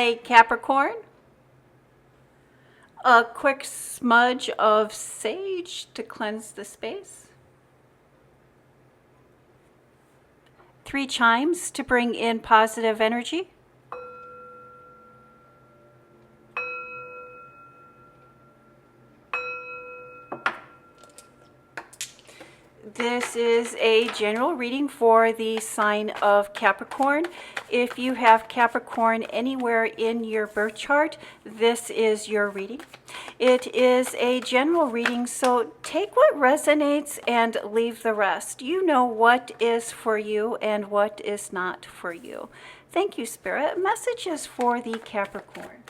Hi, Capricorn. A quick smudge of sage to cleanse the space. 3 chimes to bring in positive energy. This is a general reading for the sign of Capricorn. If you have Capricorn anywhere in your birth chart, this is your reading. It is a general reading, so take what resonates and leave the rest. You know what is for you and what is not for you. Thank you, Spirit. Messages for the Capricorn.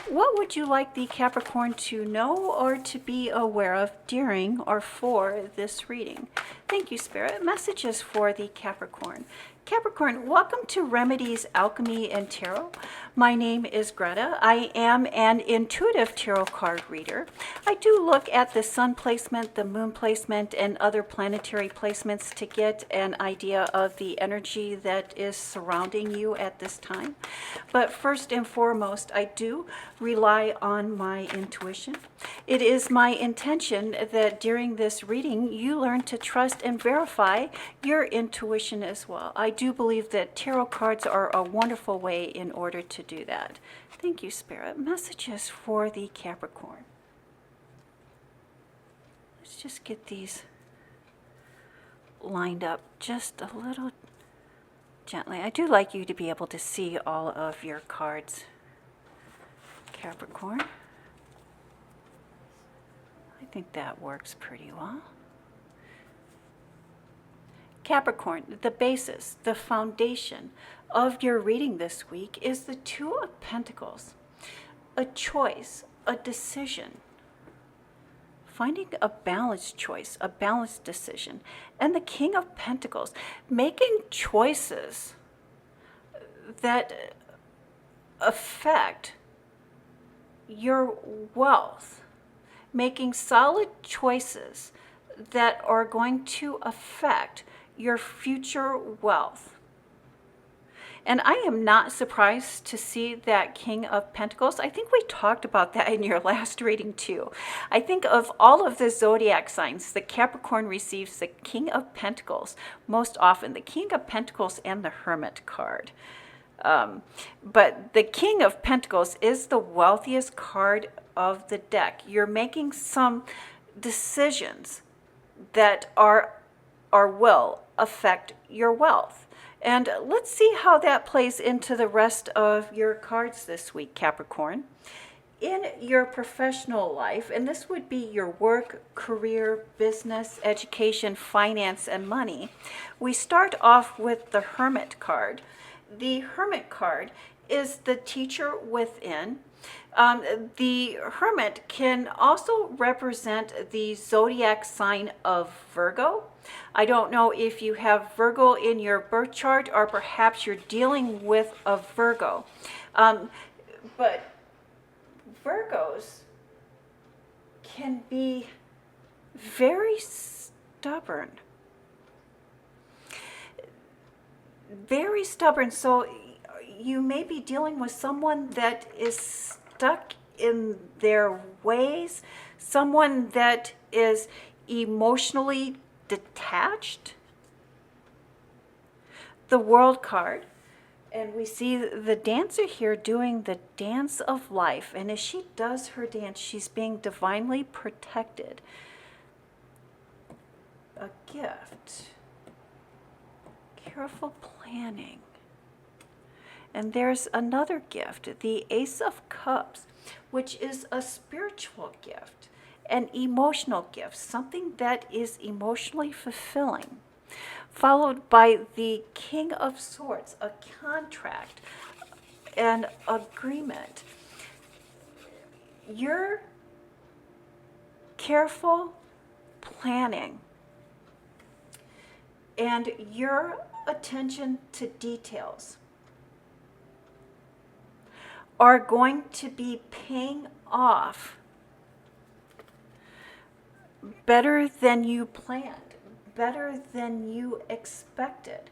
What would you like the Capricorn to know or to be aware of during or for this reading? Thank you, Spirit. Messages for the Capricorn. Capricorn, welcome to Remedies Alchemy and Tarot. My name is Greta. I am an intuitive tarot card reader. I do look at the sun placement, the moon placement, and other planetary placements to get an idea of the energy that is surrounding you at this time. But first and foremost, I do rely on my intuition. It is my intention that during this reading, you learn to trust and verify your intuition as well. I do believe that tarot cards are a wonderful way in order to do that. Thank you, Spirit. Messages for the Capricorn. Let's just get these lined up just a little gently. I do like you to be able to see all of your cards, Capricorn. I think that works pretty well. Capricorn, the basis, the foundation of your reading this week is the Two of Pentacles. A choice, a decision. Finding a balanced choice, a balanced decision. And the King of Pentacles, making choices that affect your wealth. Making solid choices that are going to affect your future wealth. And I am not surprised to see that King of Pentacles. I think we talked about that in your last reading too. I think of all of the zodiac signs, the Capricorn receives the King of Pentacles most often, the King of Pentacles and the Hermit card. But the King of Pentacles is the wealthiest card of the deck. You're making some decisions that will affect your wealth. And let's see how that plays into the rest of your cards this week, Capricorn. In your professional life, and this would be your work, career, business, education, finance, and money, we start off with the Hermit card. The Hermit card is the teacher within. The Hermit can also represent the zodiac sign of Virgo. I don't know if you have Virgo in your birth chart or perhaps you're dealing with a Virgo. But Virgos can be very stubborn. Very stubborn. So you may be dealing with someone that is stuck in their ways, someone that is emotionally detached. The World card, and we see the dancer here doing the dance of life, and as she does her dance, she's being divinely protected. A gift. Careful planning. And there's another gift, the Ace of Cups, which is a spiritual gift, an emotional gift, something that is emotionally fulfilling, followed by the King of Swords, a contract, an agreement. Your careful planning and your attention to details are going to be paying off better than you planned, better than you expected.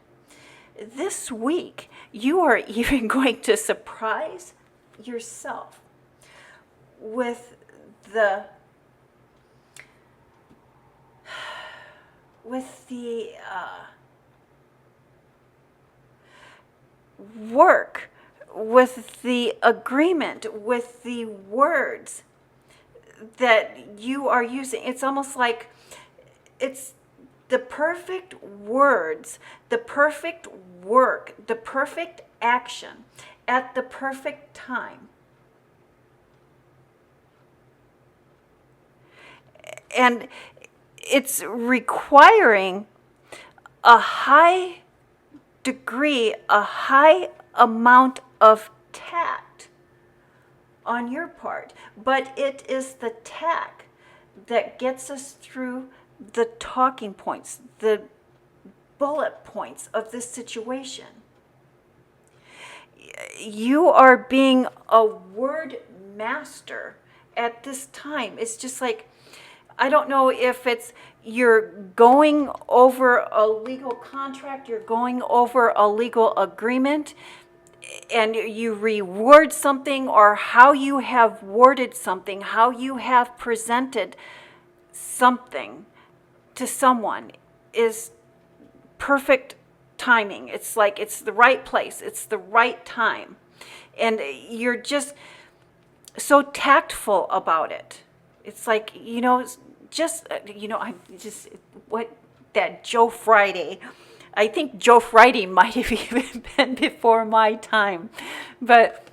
This week, You are even going to surprise yourself with the work, with the agreement, with the words that you are using. It's almost like it's the perfect words, the perfect work, the perfect action at the perfect time. And it's requiring a high degree, a high amount of tact on your part. But it is the tact that gets us through the talking points, the bullet points of this situation. You are being a word master at this time. It's just like, I don't know if it's you're going over a legal contract, you're going over a legal agreement, and you reword something, or how you have worded something, how you have presented something to someone is perfect timing. It's like it's the right place, it's the right time. And you're just so tactful about it. It's like, what that Joe Friday. I think Joe Friday might have even been before my time. But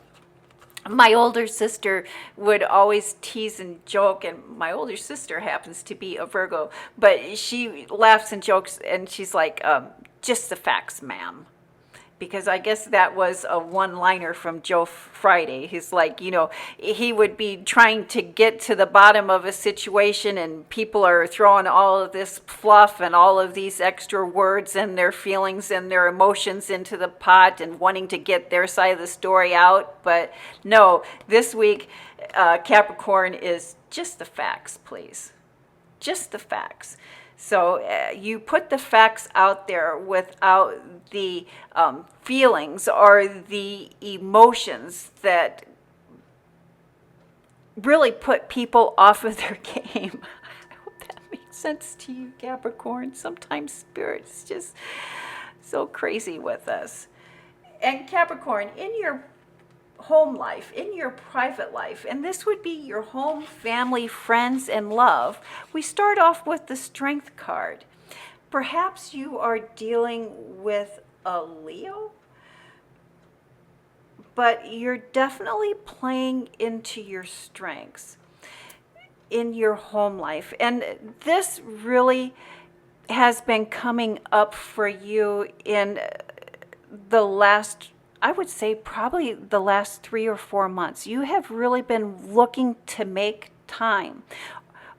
my older sister would always tease and joke, and my older sister happens to be a Virgo, but she laughs and jokes, and she's like, just the facts, ma'am. Because I guess that was a one-liner from Joe Friday. He's like, he would be trying to get to the bottom of a situation, and people are throwing all of this fluff and all of these extra words and their feelings and their emotions into the pot and wanting to get their side of the story out. But no, this week, Capricorn is just the facts, please. Just the facts. So you put the facts out there without the feelings or the emotions that really put people off of their game. I hope that makes sense to you, Capricorn. Sometimes Spirit's just so crazy with us. And Capricorn, in your home life, in your private life, and this would be your home, family, friends, and love, we start off with the Strength card. Perhaps you are dealing with a Leo, but you're definitely playing into your strengths in your home life. And this really has been coming up for you in the last, I would say probably the last 3 or 4 months. You have really been looking to make time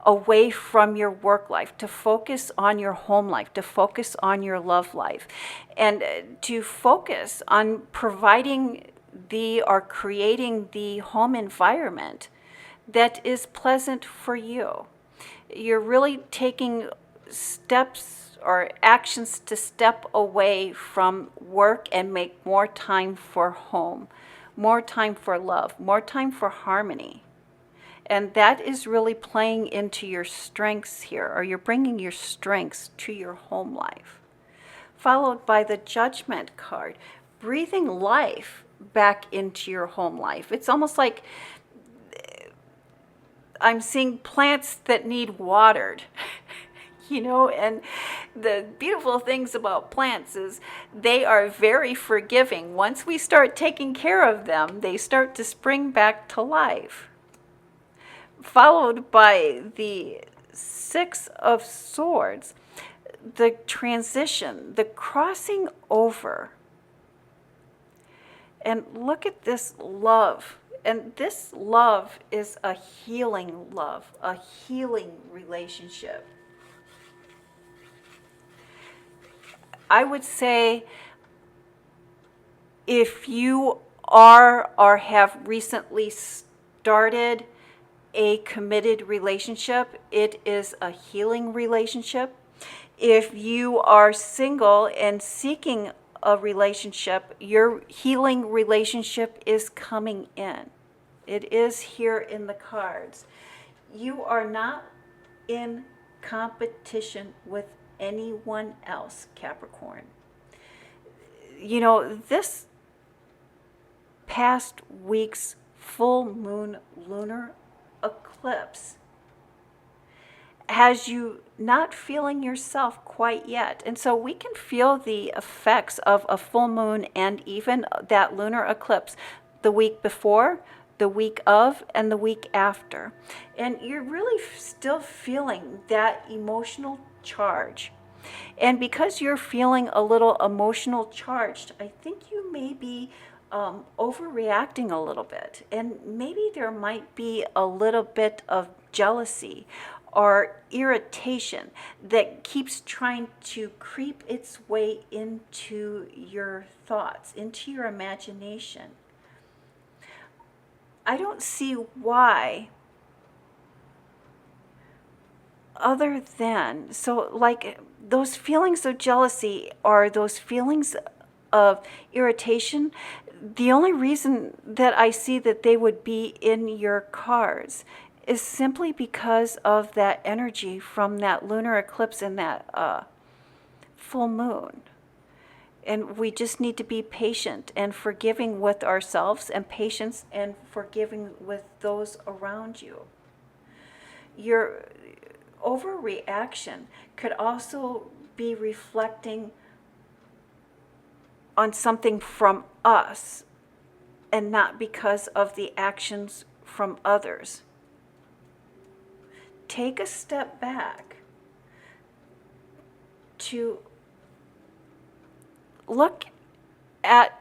away from your work life, to focus on your home life, to focus on your love life, and to focus on providing or creating the home environment that is pleasant for you. You're really taking steps or actions to step away from work and make more time for home, more time for love, more time for harmony. And that is really playing into your strengths here, or you're bringing your strengths to your home life. Followed by the Judgment card, breathing life back into your home life. It's almost like I'm seeing plants that need watered. And the beautiful things about plants is they are very forgiving. Once we start taking care of them, they start to spring back to life. Followed by the Six of Swords, the transition, the crossing over. And look at this love. And this love is a healing love, a healing relationship. I would say if you are or have recently started a committed relationship, it is a healing relationship. If you are single and seeking a relationship. Your healing relationship is coming in. It is here in the cards. You are not in competition with anyone else, Capricorn. You know, this past week's full moon lunar eclipse has you not feeling yourself quite yet. And so we can feel the effects of a full moon and even that lunar eclipse the week before, the week of, and the week after. And you're really still feeling that emotional charge. And because you're feeling a little emotional charged, I think you may be overreacting a little bit. And maybe there might be a little bit of jealousy or irritation that keeps trying to creep its way into your thoughts, into your imagination. I don't see why, other than, so like those feelings of jealousy or those feelings of irritation, the only reason that I see that they would be in your cards is simply because of that energy from that lunar eclipse and that full moon. And we just need to be patient and forgiving with ourselves, and patience and forgiving with those around you. Your overreaction could also be reflecting on something from us and not because of the actions from others. Take a step back to look at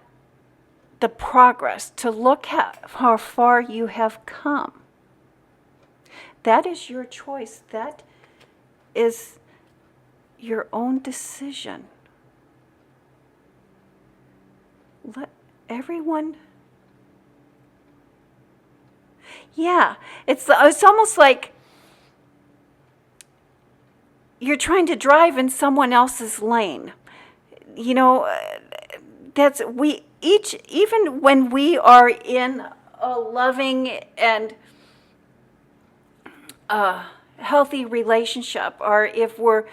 the progress, to look at how far you have come. That is your choice. That is your own decision. Let everyone... Yeah, it's almost like you're trying to drive in someone else's lane. You know, that's we each, even when we are in a loving and healthy relationship, or if we're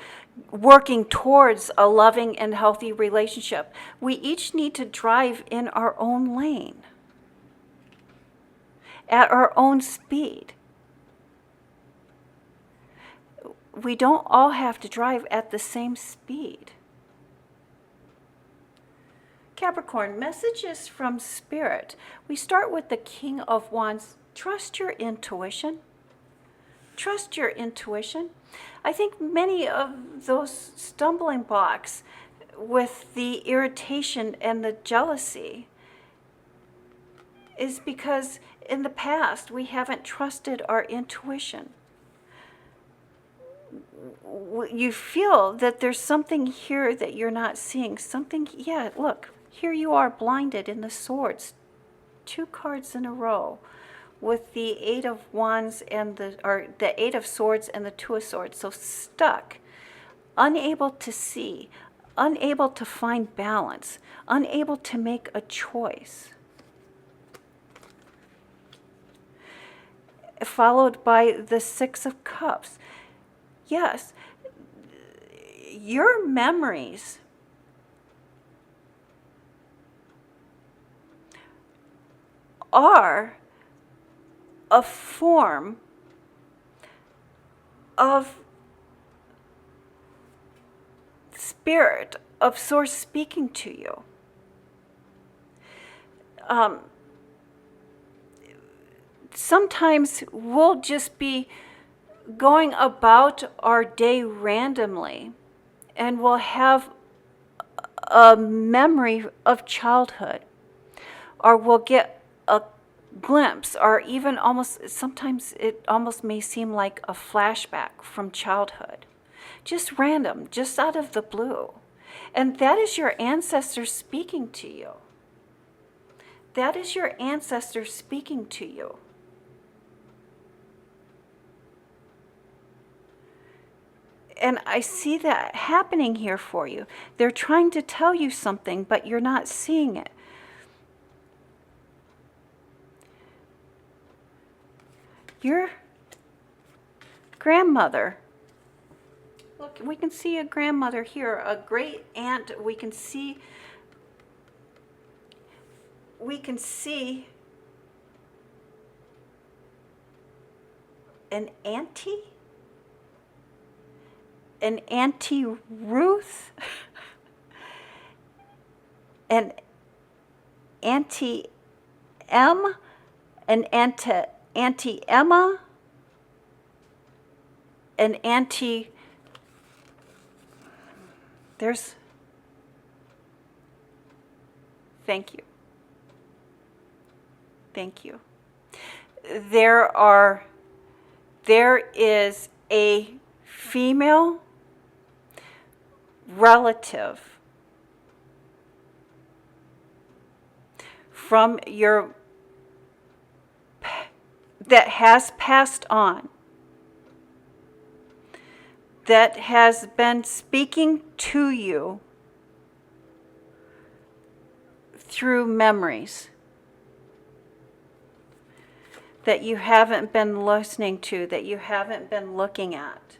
working towards a loving and healthy relationship, we each need to drive in our own lane at our own speed. We don't all have to drive at the same speed. Capricorn, messages from Spirit. We start with the King of Wands. Trust your intuition. Trust your intuition. I think many of those stumbling blocks with the irritation and the jealousy is because in the past we haven't trusted our intuition. You feel that there's something here that you're not seeing. Something, yeah, look, here you are blinded in the swords. 2 cards in a row with the 8 of Wands and the 8 of Swords and the 2 of Swords. So stuck, unable to see, unable to find balance, unable to make a choice. Followed by the 6 of Cups. Yes, your memories are a form of spirit, of source speaking to you. Sometimes we'll just be going about our day randomly and we'll have a memory of childhood, or we'll get a glimpse, or even almost, sometimes it almost may seem like a flashback from childhood. Just random, just out of the blue. And that is your ancestor speaking to you. That is your ancestor speaking to you. And I see that happening here for you. They're trying to tell you something, but you're not seeing it. Your grandmother. Look, we can see a grandmother here, a great aunt. We can see an auntie, an Auntie Ruth, an Auntie M, an Auntie Emma, an Auntie. Thank you. Thank you. There is a female relative from your that has passed on, that has been speaking to you through memories that you haven't been listening to, that you haven't been looking at.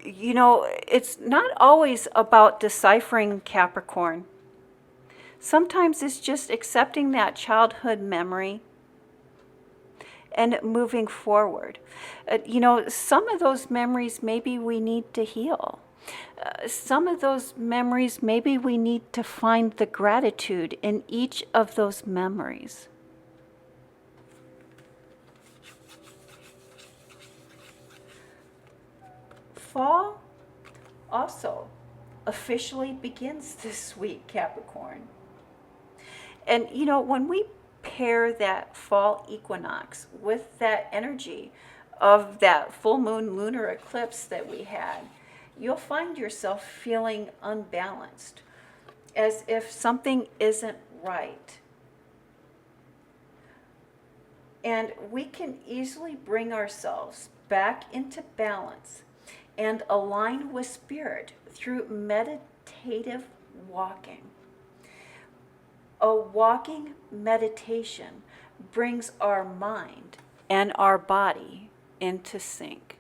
You know, it's not always about deciphering, Capricorn. Sometimes it's just accepting that childhood memory and moving forward. You know, some of those memories maybe we need to heal. Some of those memories maybe we need to find the gratitude in each of those memories. Fall also officially begins this week, Capricorn. And you know, when we pair that fall equinox with that energy of that full moon lunar eclipse that we had, you'll find yourself feeling unbalanced, as if something isn't right. And we can easily bring ourselves back into balance and align with spirit through meditative walking. A walking meditation brings our mind and our body into sync.